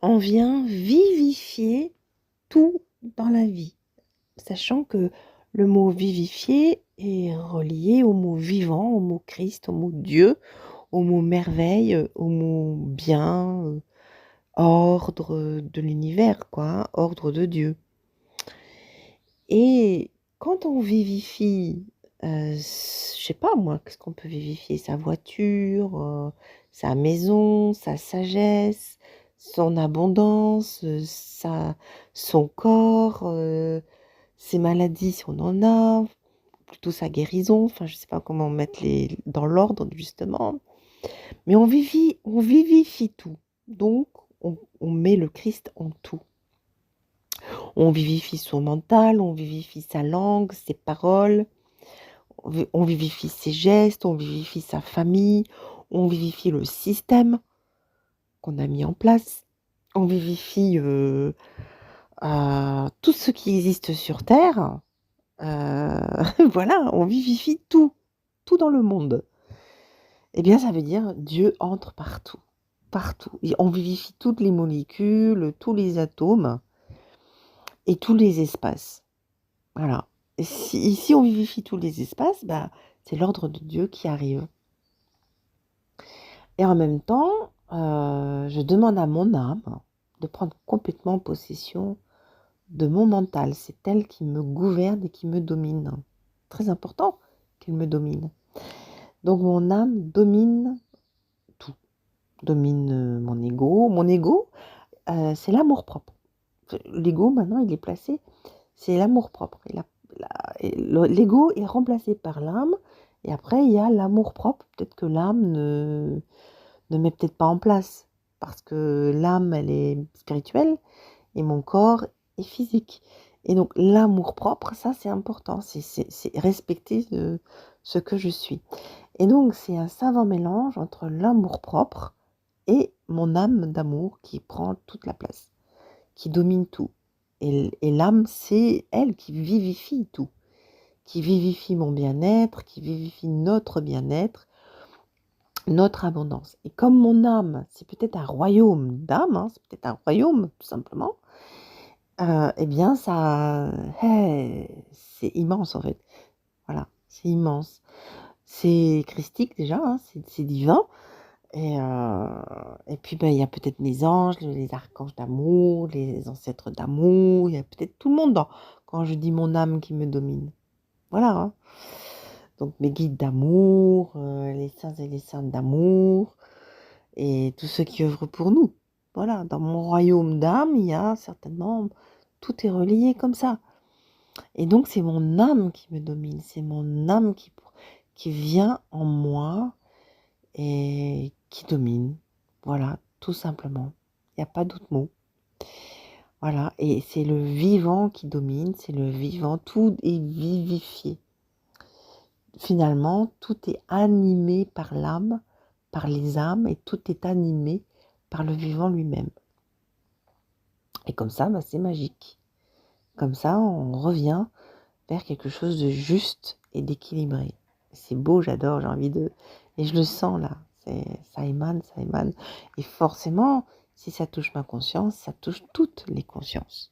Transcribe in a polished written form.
on vient vivifier tout dans la vie, sachant que le mot vivifier est relié au mot vivant, au mot Christ, au mot Dieu, au mot merveille, au mot bien, ordre de l'univers, quoi, hein, ordre de Dieu. Et quand on vivifie, je sais pas moi, qu'est-ce qu'on peut vivifier? Sa voiture, sa maison, sa sagesse, son abondance, son corps, ses maladies si on en a, plutôt sa guérison, enfin je sais pas comment mettre les dans l'ordre justement. Mais on vivifie tout. Donc on met le Christ en tout. On vivifie son mental, on vivifie sa langue, ses paroles, on vivifie ses gestes, on vivifie sa famille, on vivifie le système qu'on a mis en place, on vivifie tout ce qui existe sur Terre. Voilà, on vivifie tout, tout dans le monde. Eh bien, ça veut dire Dieu entre partout, partout. Et on vivifie toutes les molécules, tous les atomes et tous les espaces. Voilà. Et si on vivifie tous les espaces, bah, c'est l'ordre de Dieu qui arrive. Et en même temps, je demande à mon âme de prendre complètement possession de mon mental. C'est elle qui me gouverne et qui me domine. Très important qu'elle me domine. Donc mon âme domine tout. Domine mon ego. Mon ego, c'est l'amour-propre. L'ego, maintenant, il est placé, c'est l'amour-propre. L'ego est remplacé par l'âme. Et après, il y a l'amour-propre. Peut-être que l'âme ne met peut-être pas en place. Parce que l'âme, elle est spirituelle et mon corps est physique. Et donc, l'amour-propre, ça, c'est important. C'est respecter ce que je suis. Et donc, c'est un savant mélange entre l'amour-propre et mon âme d'amour qui prend toute la place, qui domine tout. Et l'âme, c'est elle qui vivifie tout, qui vivifie mon bien-être, qui vivifie notre bien-être, notre abondance. Et comme mon âme, c'est peut-être un royaume d'âme, hein, c'est peut-être un royaume tout simplement, eh bien ça, c'est immense en fait. Voilà, c'est immense. C'est christique déjà, hein, c'est divin. Et puis, ben, il y a peut-être mes anges, les archanges d'amour, les ancêtres d'amour, il y a peut-être tout le monde quand je dis mon âme qui me domine. Voilà, hein. Donc mes guides d'amour, les saints et les saintes d'amour, et tous ceux qui œuvrent pour nous. Voilà, dans mon royaume d'âme, il y a certainement, tout est relié comme ça. Et donc c'est mon âme qui me domine, c'est mon âme qui vient en moi et qui domine. Voilà, tout simplement. Il n'y a pas d'autre mot. Voilà, et c'est le vivant qui domine, c'est le vivant, tout est vivifié. Finalement, tout est animé par l'âme, par les âmes, et tout est animé par le vivant lui-même. Et comme ça, bah, c'est magique. Comme ça, on revient vers quelque chose de juste et d'équilibré. C'est beau, j'adore, j'ai envie de... Et je le sens là, ça émane, ça émane. Et forcément, si ça touche ma conscience, ça touche toutes les consciences.